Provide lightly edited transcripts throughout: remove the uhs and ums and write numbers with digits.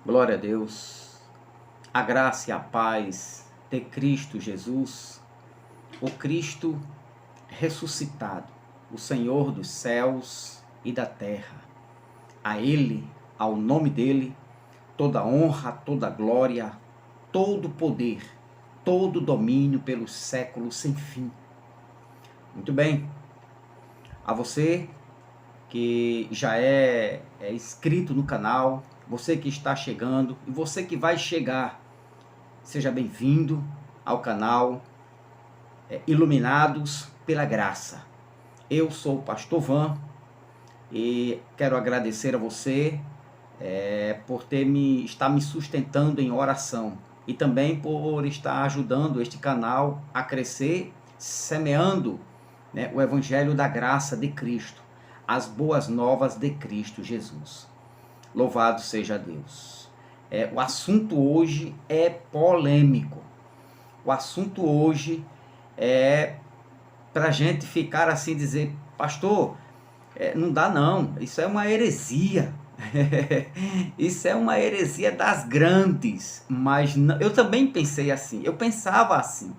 Glória a Deus, a graça e a paz de Cristo Jesus, o Cristo ressuscitado, o Senhor dos céus e da terra. A Ele, ao nome dEle, toda honra, toda glória, todo poder, todo domínio pelos séculos sem fim. Muito bem, a você que já é inscrito no canal, você que está chegando e você que vai chegar, seja bem-vindo ao canal Iluminados pela Graça. Eu sou o Pastor Van e quero agradecer a você por estar me sustentando em oração e também por estar ajudando este canal a crescer, semeando o Evangelho da Graça de Cristo, as boas novas de Cristo Jesus. Louvado seja Deus. O assunto hoje é polêmico. O assunto hoje é para a gente ficar assim, dizer, pastor, não dá não, isso é uma heresia. Isso é uma heresia das grandes. Mas não, eu também pensei assim, eu pensava assim.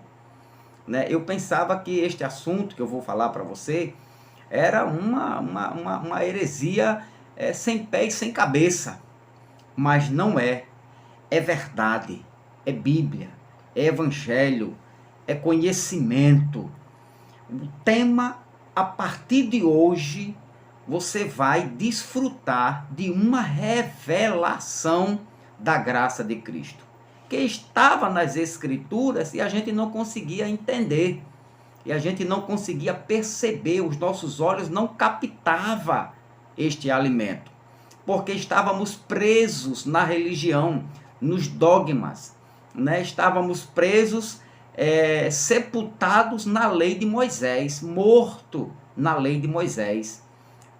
Eu pensava que este assunto que eu vou falar para você era uma heresia sem pé e sem cabeça. Mas não é. É verdade, é Bíblia, é Evangelho, é conhecimento. O tema, a partir de hoje, você vai desfrutar de uma revelação da graça de Cristo, que estava nas Escrituras e a gente não conseguia entender, e a gente não conseguia perceber, os nossos olhos não captavam este alimento, porque estávamos presos na religião, nos dogmas, estávamos presos, sepultados na lei de Moisés, morto na lei de Moisés,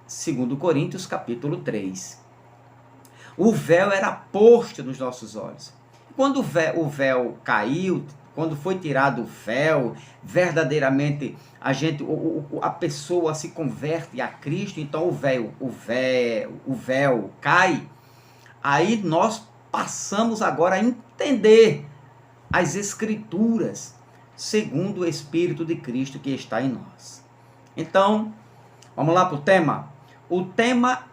2 Coríntios capítulo 3. O véu era posto nos nossos olhos. Quando o véu caiu, quando foi tirado o véu, verdadeiramente a pessoa se converte a Cristo, então o véu cai, aí nós passamos agora a entender as Escrituras segundo o Espírito de Cristo que está em nós. Então, vamos lá para o tema? O tema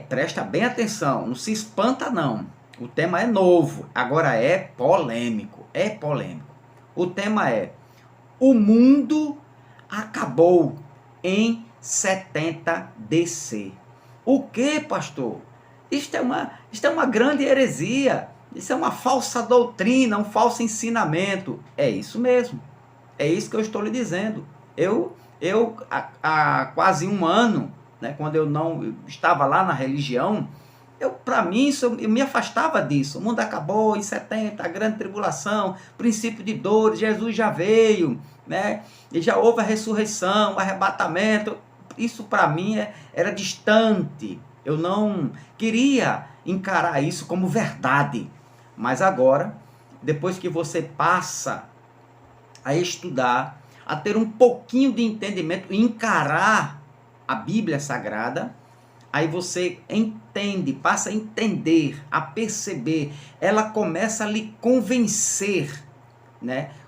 presta bem atenção, não se espanta não, o tema é novo, agora é polêmico. O tema é: o mundo acabou em 70 DC. O que, pastor? Isto é uma grande heresia, isso é uma falsa doutrina, um falso ensinamento. É isso mesmo, é isso que eu estou lhe dizendo. Eu há quase um ano, quando eu não estava lá na religião, para mim, eu me afastava disso. O mundo acabou em 70, a grande tribulação, princípio de dores, Jesus já veio, e já houve a ressurreição, o arrebatamento. Isso para mim era distante. Eu não queria encarar isso como verdade. Mas agora, depois que você passa a estudar, a ter um pouquinho de entendimento, encarar a Bíblia Sagrada, aí você entende, passa a entender, a perceber, ela começa a lhe convencer,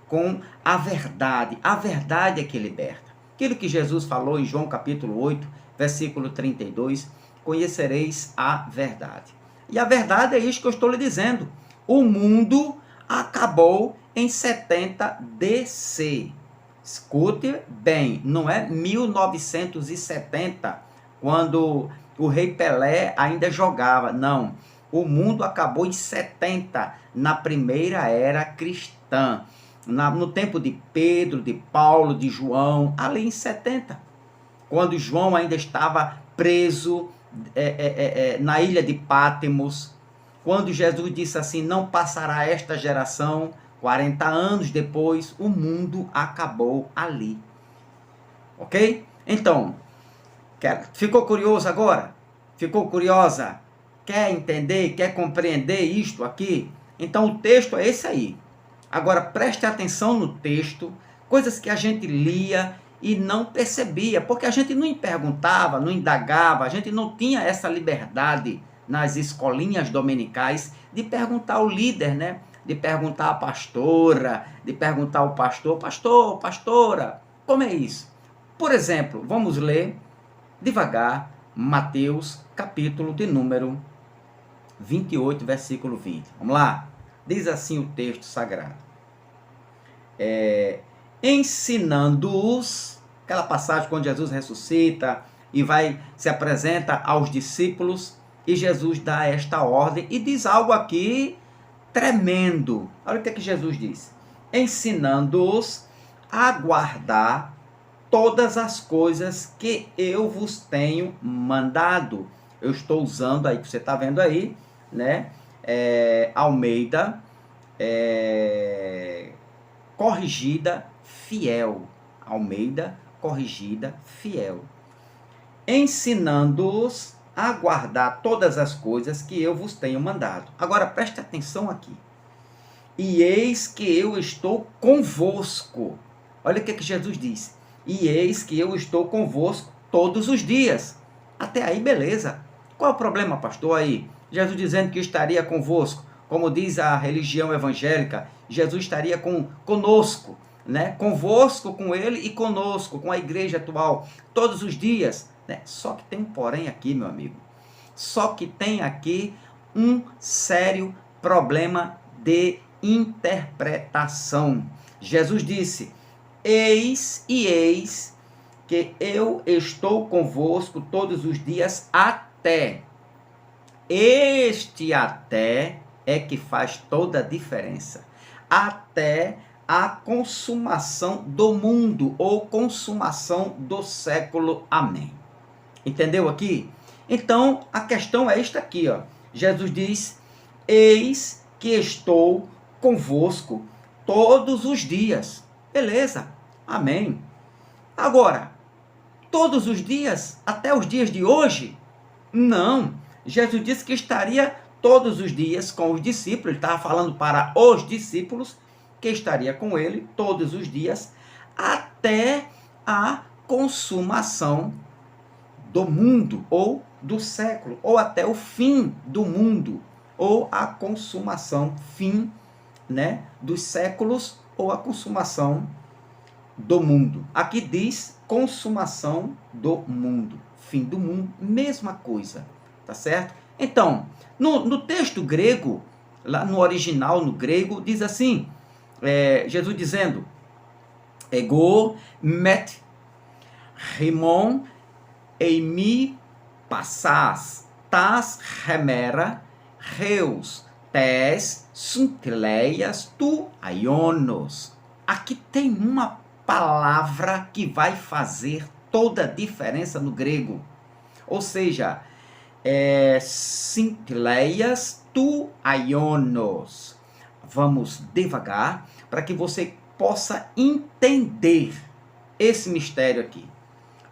com a verdade. A verdade é que liberta. Aquilo que Jesus falou em João capítulo 8, versículo 32, conhecereis a verdade. E a verdade é isso que eu estou lhe dizendo. O mundo acabou em 70 DC. Escute bem, não é 1970, quando o rei Pelé ainda jogava. Não, o mundo acabou em 70, na primeira era cristã. No tempo de Pedro, de Paulo, de João, ali em 70. Quando João ainda estava preso na ilha de Pátimos. Quando Jesus disse assim, não passará esta geração, 40 anos depois, o mundo acabou ali. Ok? Então, ficou curioso agora? Ficou curiosa? Quer entender, quer compreender isto aqui? Então o texto é esse aí. Agora preste atenção no texto, coisas que a gente lia e não percebia, porque a gente não perguntava, não indagava, a gente não tinha essa liberdade nas escolinhas dominicais, de perguntar ao líder, né? De perguntar à pastora, de perguntar ao pastor, pastor, pastora, como é isso? Por exemplo, vamos ler devagar Mateus, capítulo de número 28, versículo 20. Vamos lá? Diz assim o texto sagrado. Ensinando-os, aquela passagem quando Jesus ressuscita e se apresenta aos discípulos, e Jesus dá esta ordem e diz algo aqui tremendo. Olha o que Jesus diz. Ensinando-os a guardar todas as coisas que eu vos tenho mandado. Eu estou usando aí, que você está vendo aí, né? Almeida, corrigida, fiel. Almeida, corrigida, fiel. Ensinando-os a guardar todas as coisas que eu vos tenho mandado. Agora preste atenção aqui. E eis que eu estou convosco. Olha o que Jesus diz. E eis que eu estou convosco todos os dias. Até aí, beleza. Qual é o problema, pastor, aí? Jesus dizendo que estaria convosco. Como diz a religião evangélica, Jesus estaria conosco, né? Convosco, com ele e conosco, com a igreja atual, todos os dias. Né? Só que tem um porém aqui, meu amigo. Só que tem aqui um sério problema de interpretação. Jesus disse: eis que eu estou convosco todos os dias até. Este até é que faz toda a diferença. Até a consumação do mundo ou consumação do século. Amém. Entendeu aqui? Então, a questão é esta aqui, ó. Jesus diz: eis que estou convosco todos os dias. Beleza? Amém. Agora, todos os dias, até os dias de hoje? Não. Jesus disse que estaria todos os dias com os discípulos. Ele estava falando para os discípulos que estaria com ele todos os dias até a consumação do mundo ou do século, ou até o fim do mundo, ou a consumação, fim, né, dos séculos, ou a consumação do mundo. Aqui diz consumação do mundo, fim do mundo, mesma coisa, tá certo? Então, no texto grego, lá no original, no grego, diz assim, Jesus dizendo, ego met rimon eimi passas tas remera reus tes suntileias tu aionos. Aqui tem uma palavra que vai fazer toda a diferença no grego. Ou seja, suntileias tu aionos. Vamos devagar para que você possa entender esse mistério aqui,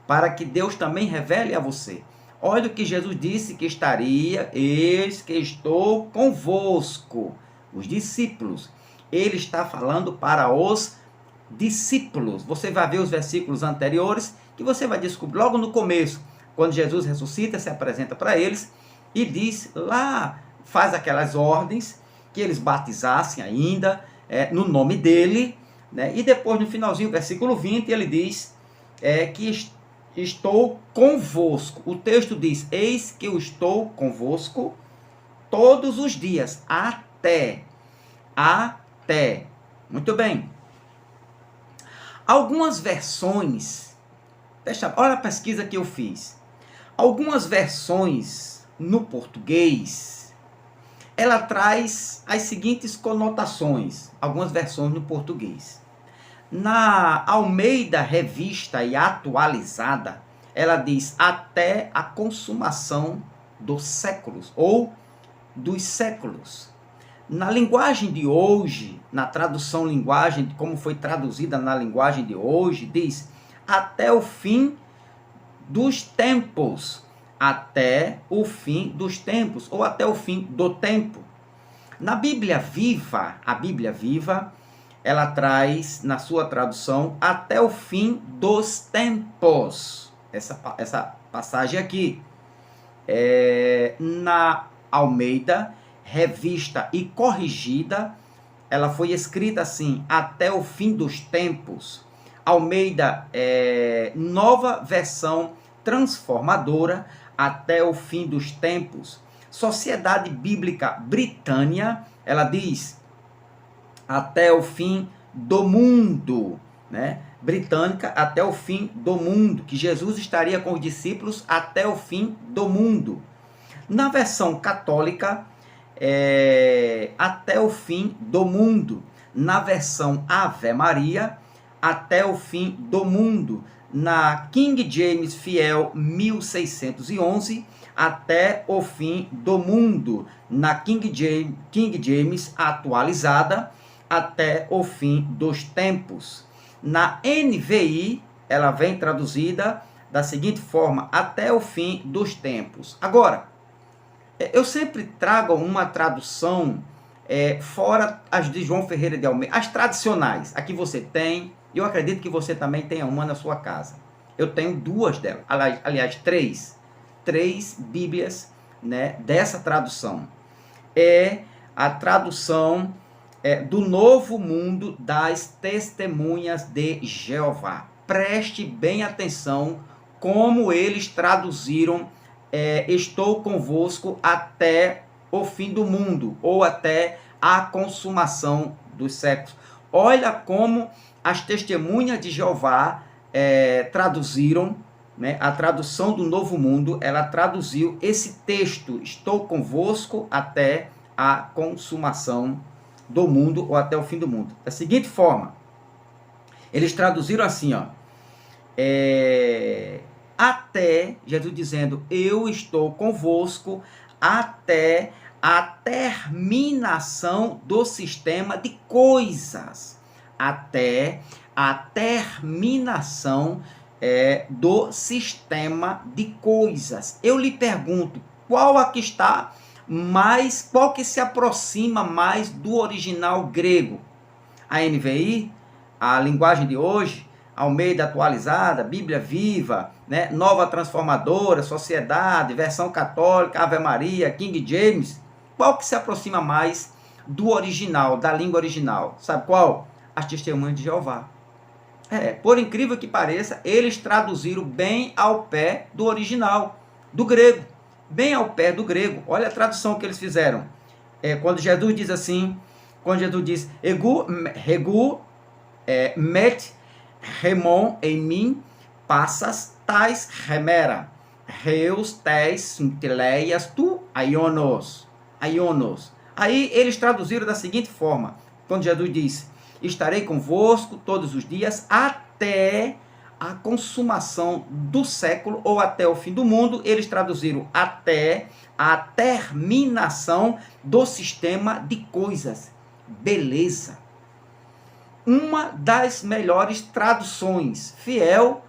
para que Deus também revele a você. Olha o que Jesus disse que estaria, eis que estou convosco, os discípulos. Ele está falando para os discípulos. Você vai ver os versículos anteriores, que você vai descobrir logo no começo, quando Jesus ressuscita, se apresenta para eles e diz lá, faz aquelas ordens, que eles batizassem ainda no nome dele, né? E depois no finalzinho, versículo 20, ele diz que estou convosco. O texto diz, eis que eu estou convosco todos os dias, até. Muito bem. Algumas versões, olha a pesquisa que eu fiz. Algumas versões no português, ela traz as seguintes conotações, algumas versões no português. Na Almeida Revista e Atualizada, ela diz até a consumação dos séculos, ou dos séculos. Na linguagem de hoje, na tradução linguagem, como foi traduzida na linguagem de hoje, diz até o fim dos tempos, até o fim dos tempos, ou até o fim do tempo. Na Bíblia Viva, a Bíblia Viva, ela traz, na sua tradução, até o fim dos tempos. Essa passagem aqui. Na Almeida, revista e corrigida, ela foi escrita assim: até o fim dos tempos. Almeida, nova versão transformadora, até o fim dos tempos. Sociedade Bíblica Britânia, ela diz: até o fim do mundo, né? Britânica, até o fim do mundo, que Jesus estaria com os discípulos até o fim do mundo. Na versão católica, até o fim do mundo. Na versão Ave Maria, até o fim do mundo. Na King James Fiel 1611, até o fim do mundo. Na King James atualizada, até o fim dos tempos. Na NVI, ela vem traduzida da seguinte forma: até o fim dos tempos. Agora, eu sempre trago uma tradução fora as de João Ferreira de Almeida, as tradicionais. Aqui você tem, eu acredito que você também tenha uma na sua casa. Eu tenho duas delas, aliás, três Bíblias, né, dessa tradução. É a tradução do Novo Mundo das Testemunhas de Jeová. Preste bem atenção como eles traduziram estou convosco até o fim do mundo, ou até a consumação dos séculos. Olha como as Testemunhas de Jeová traduziram, né, a tradução do Novo Mundo, ela traduziu esse texto: estou convosco até a consumação do mundo, ou até o fim do mundo. Da seguinte forma, eles traduziram assim, ó: até, Jesus dizendo, eu estou convosco até a terminação do sistema de coisas. Até a terminação do sistema de coisas. Eu lhe pergunto, qual aqui está mais, qual que se aproxima mais do original grego? A NVI, a linguagem de hoje, Almeida atualizada, Bíblia Viva, né? Nova Transformadora, Sociedade, Versão Católica, Ave Maria, King James. Qual que se aproxima mais do original, da língua original? Sabe qual? As Testemunhas de Jeová. Por incrível que pareça, eles traduziram bem ao pé do original, do grego. Bem ao pé do grego. Olha a tradução que eles fizeram. Quando Jesus diz assim, quando Jesus diz, regu met remon em mim, passas tais remera, reus tes sintileias tu aionos. Aí eles traduziram da seguinte forma, quando Jesus diz, estarei convosco todos os dias até a consumação do século, ou até o fim do mundo. Eles traduziram até a terminação do sistema de coisas. Beleza. Uma das melhores traduções, fiel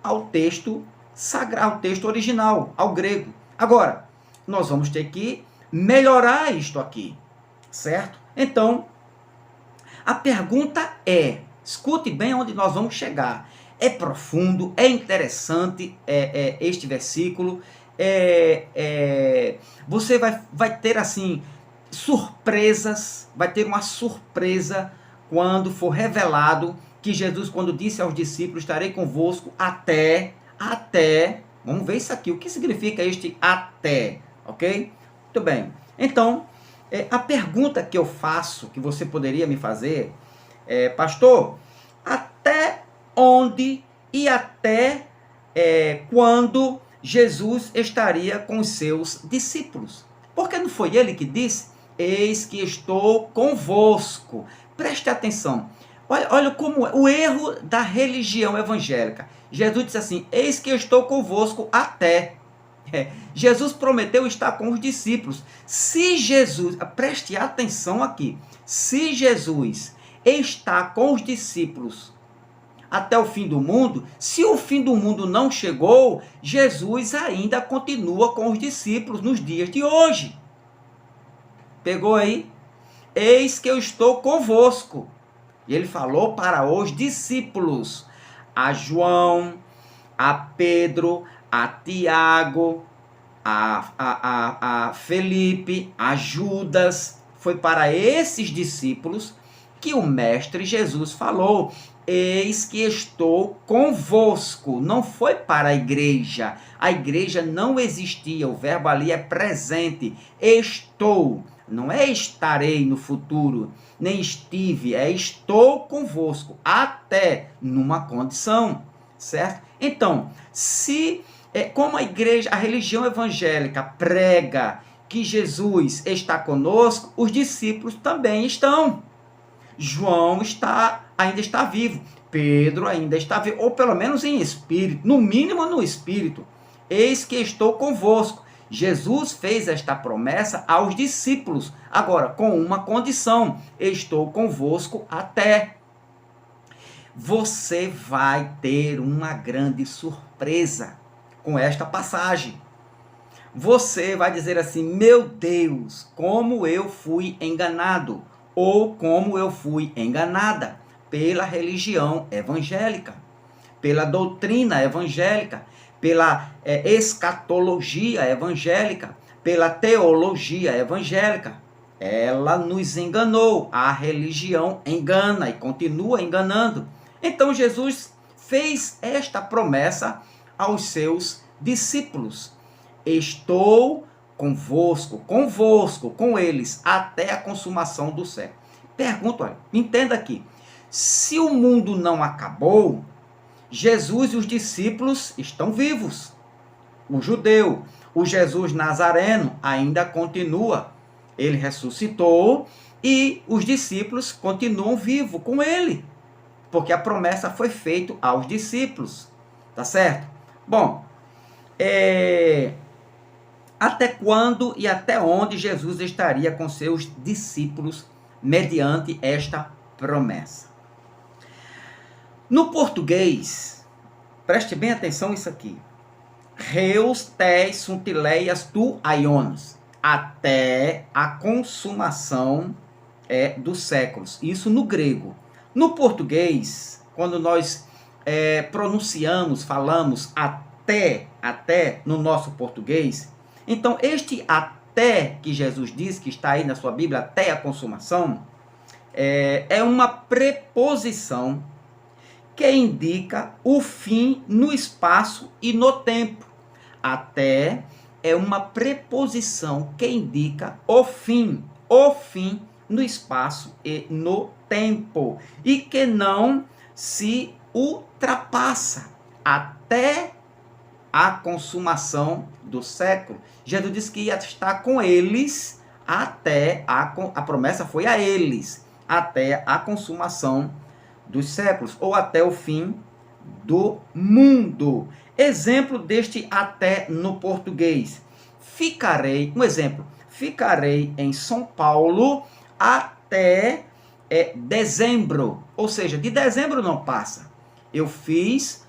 ao texto sagrado, ao texto original, ao grego. Agora, nós vamos ter que melhorar isto aqui, certo? Então, a pergunta escute bem onde nós vamos chegar. É profundo, é interessante este versículo. Você vai ter assim surpresas, vai ter uma surpresa quando for revelado que Jesus, quando disse aos discípulos, estarei convosco até, vamos ver isso aqui, o que significa este até, ok? Muito bem, então, a pergunta que eu faço, que você poderia me fazer, pastor, até onde e até quando Jesus estaria com os seus discípulos? Porque não foi ele que disse, eis que estou convosco. Preste atenção, olha como é o erro da religião evangélica. Jesus disse assim, eis que eu estou convosco até. Jesus prometeu estar com os discípulos. Se Jesus, preste atenção aqui, se Jesus está com os discípulos até o fim do mundo, se o fim do mundo não chegou, Jesus ainda continua com os discípulos nos dias de hoje. Pegou aí? Eis que eu estou convosco. E ele falou para os discípulos, a João, a Pedro, a Tiago, a Felipe, a Judas. Foi para esses discípulos que o Mestre Jesus falou: eis que estou convosco. Não foi para a igreja. A igreja não existia. O verbo ali é presente. Estou. Não é estarei no futuro, nem estive. É estou convosco. Até numa condição. Certo? Então, como a igreja, a religião evangélica prega que Jesus está conosco, os discípulos também estão. João ainda está vivo. Pedro ainda está vivo, ou pelo menos em espírito, no mínimo no espírito. Eis que estou convosco. Jesus fez esta promessa aos discípulos, agora com uma condição: estou convosco até. Você vai ter uma grande surpresa com esta passagem. Você vai dizer assim: meu Deus, como eu fui enganado, ou como eu fui enganada pela religião evangélica, pela doutrina evangélica, pela escatologia evangélica, pela teologia evangélica. Ela nos enganou, a religião engana e continua enganando. Então Jesus fez esta promessa aos seus discípulos: estou convosco, com eles, até a consumação do século. Pergunta, olha, entenda aqui, se o mundo não acabou, Jesus e os discípulos estão vivos. O judeu, o Jesus Nazareno, ainda continua. Ele ressuscitou e os discípulos continuam vivos com ele, porque a promessa foi feita aos discípulos. Tá certo? Bom, até quando e até onde Jesus estaria com seus discípulos mediante esta promessa? No português, preste bem atenção nisso aqui: Reus tes suntileias tu aionos, até a consumação dos séculos. Isso no grego. No português, quando nós pronunciamos, falamos até no nosso português, então este até que Jesus diz, que está aí na sua Bíblia, até a consumação, é uma preposição que indica o fim no espaço e no tempo. Até é uma preposição que indica o fim no espaço e no tempo, e que não se ultrapassa até a consumação do século. Jesus disse que ia estar com eles até a promessa foi a eles, até a consumação dos séculos, ou até o fim do mundo. Exemplo deste até no português: ficarei, um exemplo, ficarei em São Paulo até dezembro, ou seja, de dezembro não passa. Eu fiz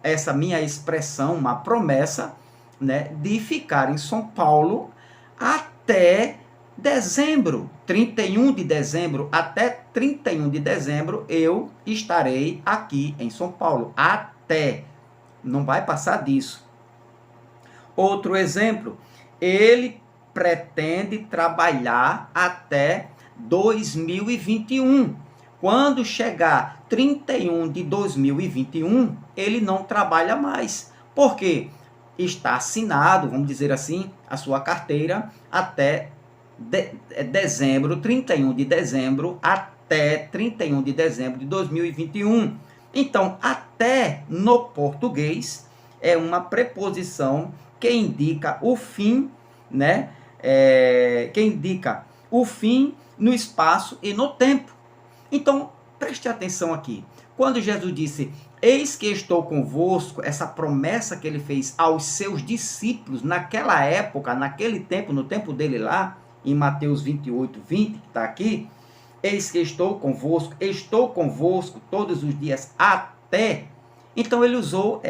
essa minha expressão, uma promessa, né, de ficar em São Paulo até dezembro, 31 de dezembro, até 31 de dezembro eu estarei aqui em São Paulo, até, não vai passar disso. Outro exemplo: ele pretende trabalhar até 2021. Quando chegar 31 de 2021, ele não trabalha mais. Por quê? Está assinado, vamos dizer assim, a sua carteira até dezembro, 31 de dezembro, até 31 de dezembro de 2021. Então, até no português é uma preposição que indica o fim, né? Que indica o fim no espaço e no tempo. Então, preste atenção aqui. Quando Jesus disse: eis que estou convosco, essa promessa que ele fez aos seus discípulos naquela época, naquele tempo, no tempo dele lá, em Mateus 28, 20, que está aqui: eis que estou convosco todos os dias até. Então ele usou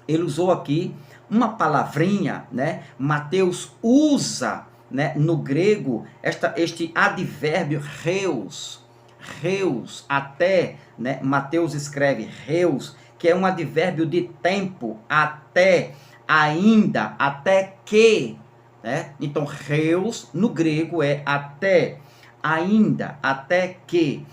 ele usou aqui uma palavrinha, né? Mateus usa, né, no grego este advérbio reus, até, né? Mateus escreve reus, que é um advérbio de tempo, até, ainda, até que, né? Então, reus, no grego, é até, ainda, até que.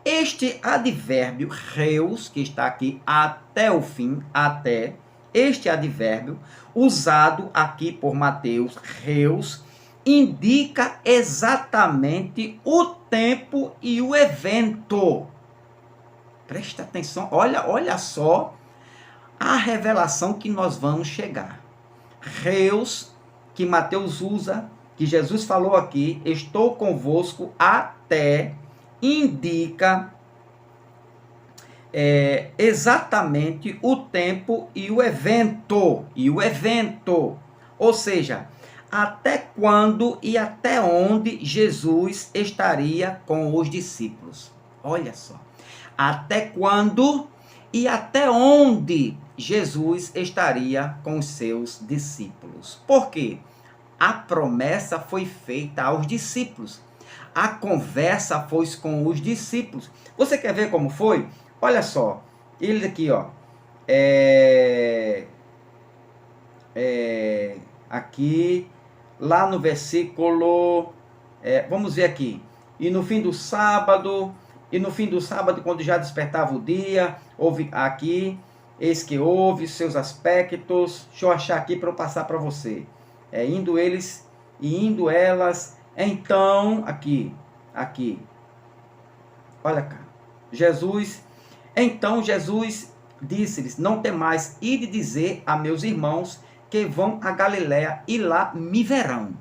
Este advérbio, reus, que está aqui, até o fim, até, este advérbio, usado aqui por Mateus, reus, indica exatamente o tempo e o evento. Presta atenção, olha só a revelação que nós vamos chegar. Reus, que Mateus usa, que Jesus falou aqui, estou convosco até, indica exatamente o tempo e o evento. Ou seja, até quando e até onde Jesus estaria com os discípulos. Olha só. Até quando e até onde Jesus estaria com os seus discípulos. Por quê? A promessa foi feita aos discípulos. A conversa foi com os discípulos. Você quer ver como foi? Olha só. Ele aqui, ó. Aqui, lá no versículo... vamos ver aqui. E no fim do sábado, quando já despertava o dia, houve aqui, eis que houve seus aspectos. Deixa eu achar aqui para eu passar para você. Indo eles e indo elas... Então, aqui, olha cá, então Jesus disse-lhes, não temais, ide dizer a meus irmãos que vão a Galiléia e lá me verão.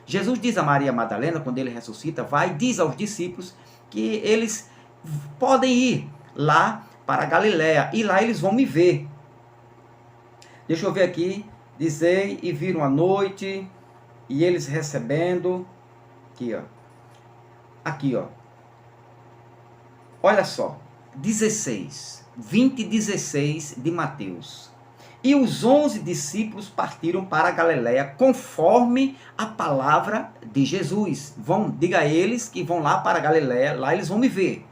Jesus diz a Maria Madalena, quando ele ressuscita, vai e diz aos discípulos que eles podem ir lá para a Galiléia e lá eles vão me ver. Deixa eu ver aqui, dizei e viram à noite, e eles recebendo... Aqui, ó. Olha só. 20 e 16 de Mateus. E os 11 discípulos partiram para a Galiléia conforme a palavra de Jesus. Diga a eles que vão lá para a Galiléia, lá eles vão me ver.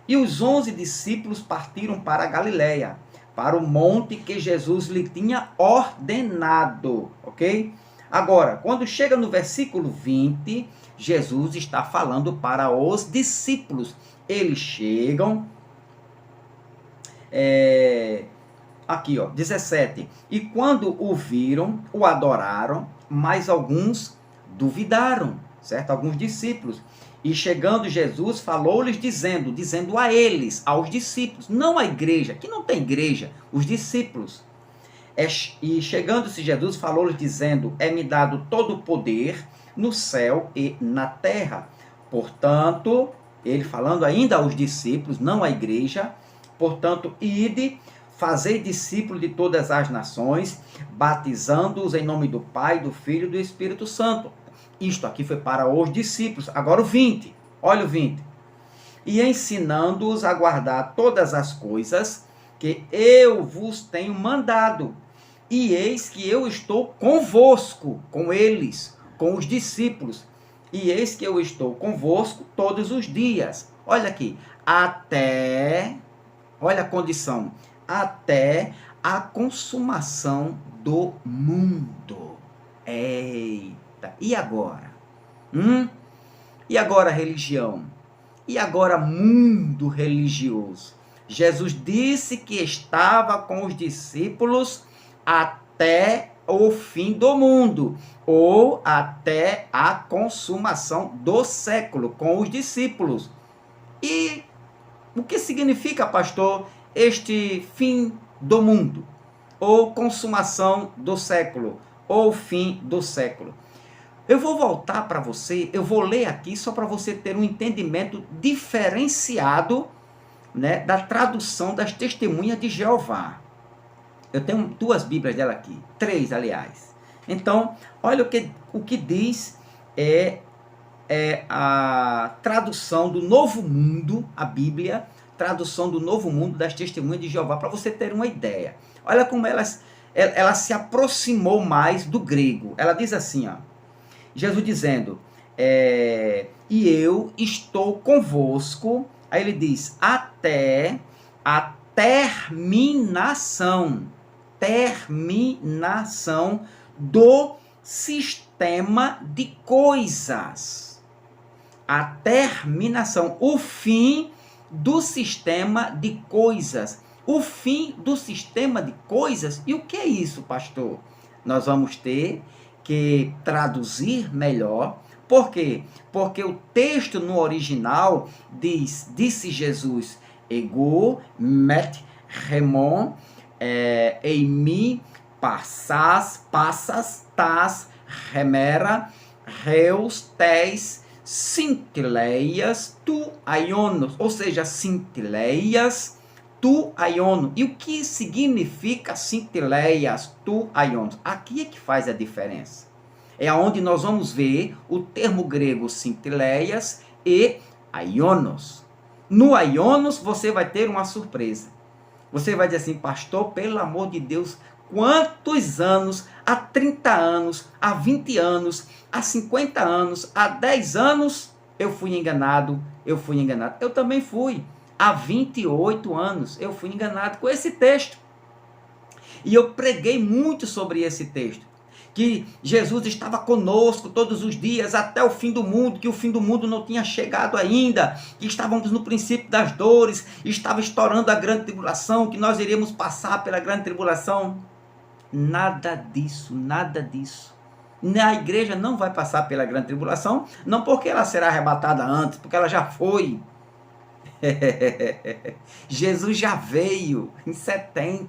E os 11 discípulos partiram para a Galiléia, para o monte que Jesus lhe tinha ordenado. Ok? Agora, quando chega no versículo 20, Jesus está falando para os discípulos. Eles chegam, aqui ó, 17. E quando o viram, o adoraram, mas alguns duvidaram, certo? Alguns discípulos. E chegando Jesus, falou-lhes dizendo a eles, aos discípulos, não à igreja, que não tem igreja, os discípulos. E chegando-se Jesus, falou-lhes dizendo, é-me dado todo o poder no céu e na terra. Portanto, ele falando ainda aos discípulos, não à igreja, portanto, ide, fazei discípulos de todas as nações, batizando-os em nome do Pai, do Filho e do Espírito Santo. Isto aqui foi para os discípulos. Agora o 20, olha o 20. E ensinando-os a guardar todas as coisas que eu vos tenho mandado. E eis que eu estou convosco, com eles, com os discípulos. E eis que eu estou convosco todos os dias. Olha aqui, olha a condição, até a consumação do mundo. Eita, e agora? E agora religião? E agora mundo religioso? Jesus disse que estava com os discípulos até o fim do mundo, ou até a consumação do século, com os discípulos. E o que significa, pastor, este fim do mundo, ou consumação do século, ou fim do século? Eu vou voltar para você, eu vou ler aqui só para você ter um entendimento diferenciado, né, da tradução das Testemunhas de Jeová. Eu tenho 2 Bíblias dela aqui, 3, aliás. Então, olha o que diz a tradução do Novo Mundo, a Bíblia, tradução do Novo Mundo das Testemunhas de Jeová, para você ter uma ideia. Olha como ela se aproximou mais do grego. Ela diz assim, ó, Jesus dizendo, e eu estou convosco, aí ele diz, até terminação do sistema de coisas. A terminação, o fim do sistema de coisas. O fim do sistema de coisas. E o que é isso, pastor? Nós vamos ter que traduzir melhor. Por quê? Porque o texto no original diz, disse Jesus, ego, met, remon, eimi, passas, tas, remera, reus, tes, cintileias, tu aionos, ou seja, cintileias, tu aiono. E o que significa cintileias, tu aionos? Aqui é que faz a diferença. É onde nós vamos ver o termo grego cintileias e aionos. No aionos você vai ter uma surpresa. Você vai dizer assim, pastor, pelo amor de Deus, quantos anos, há 30 anos, há 20 anos, há 50 anos, há 10 anos, eu fui enganado. Eu também fui. Há 28 anos, eu fui enganado com esse texto. E eu preguei muito sobre esse texto. Que Jesus estava conosco todos os dias até o fim do mundo, que o fim do mundo não tinha chegado ainda, que estávamos no princípio das dores, estava estourando a grande tribulação, que nós iríamos passar pela grande tribulação. Nada disso. A igreja não vai passar pela grande tribulação, não porque ela será arrebatada antes, porque ela já foi. Jesus já veio em 70.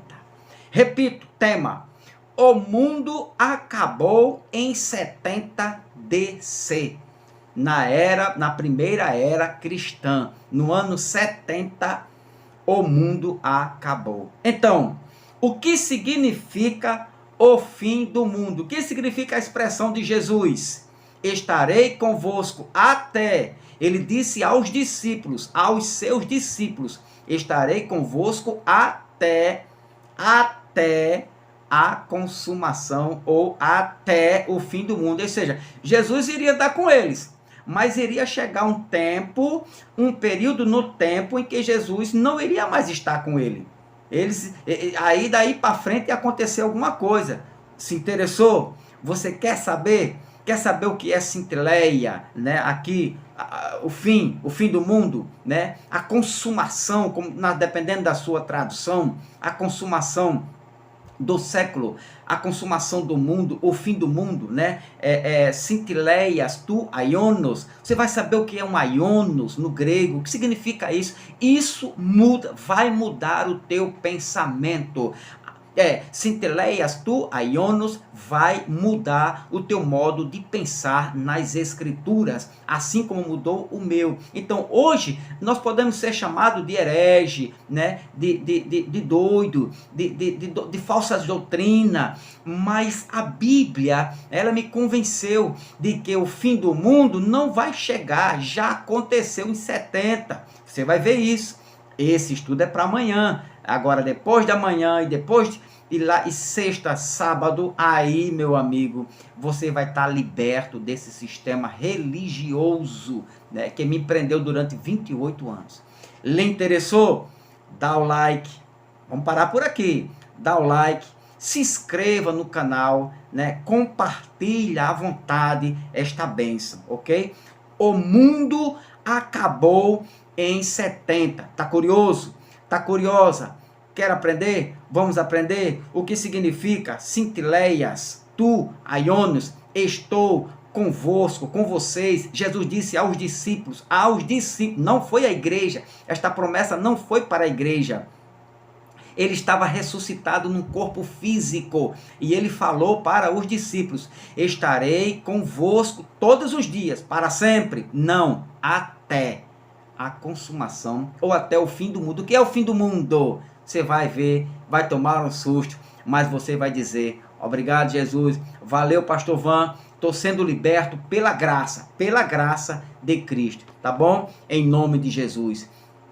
Repito, tema. O mundo acabou em 70 DC. Na primeira era cristã. No ano 70, o mundo acabou. Então, o que significa o fim do mundo? O que significa a expressão de Jesus? Estarei convosco até. Ele disse aos seus discípulos, estarei convosco até a consumação ou até o fim do mundo. Ou seja, Jesus iria estar com eles, mas iria chegar um tempo, um período no tempo em que Jesus não iria mais estar com ele. Aí daí para frente ia acontecer alguma coisa. Se interessou? Você quer saber? Quer saber o que é Cintileia, né? Aqui, o fim do mundo, né? A consumação, dependendo da sua tradução, a consumação do século, a consumação do mundo, o fim do mundo, né? Cintileias, tu aionos. Você vai saber o que é um aionos no grego, o que significa isso. Isso vai mudar o teu pensamento. Cintileias, tu aionos, vai mudar o teu modo de pensar nas escrituras, assim como mudou o meu. Então hoje nós podemos ser chamados de herege, né? de doido, de falsas doutrinas, mas a Bíblia, ela me convenceu de que o fim do mundo não vai chegar, já aconteceu em 70. Você vai ver isso. Esse estudo é para amanhã. Agora, depois da manhã e sexta, sábado, aí, meu amigo, você vai estar liberto desse sistema religioso, né, que me prendeu durante 28 anos. Lhe interessou? Dá o like. Vamos parar por aqui. Dá o like. Se inscreva no canal, né? Compartilha à vontade esta bênção, ok? O mundo acabou em 70. Tá curioso? Tá curiosa? Quer aprender? Vamos aprender o que significa cintileias, tu, aionos, estou convosco, com vocês. Jesus disse aos discípulos, não foi a igreja. Esta promessa não foi para a igreja. Ele estava ressuscitado num corpo físico e ele falou para os discípulos, estarei convosco todos os dias, para sempre. Não, até a consumação ou até o fim do mundo. O que é o fim do mundo? Você vai ver, vai tomar um susto, mas você vai dizer, obrigado Jesus, valeu pastor Van, estou sendo liberto pela graça de Cristo, tá bom? Em nome de Jesus.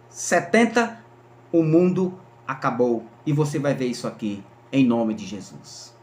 70, o mundo acabou e você vai ver isso aqui, em nome de Jesus.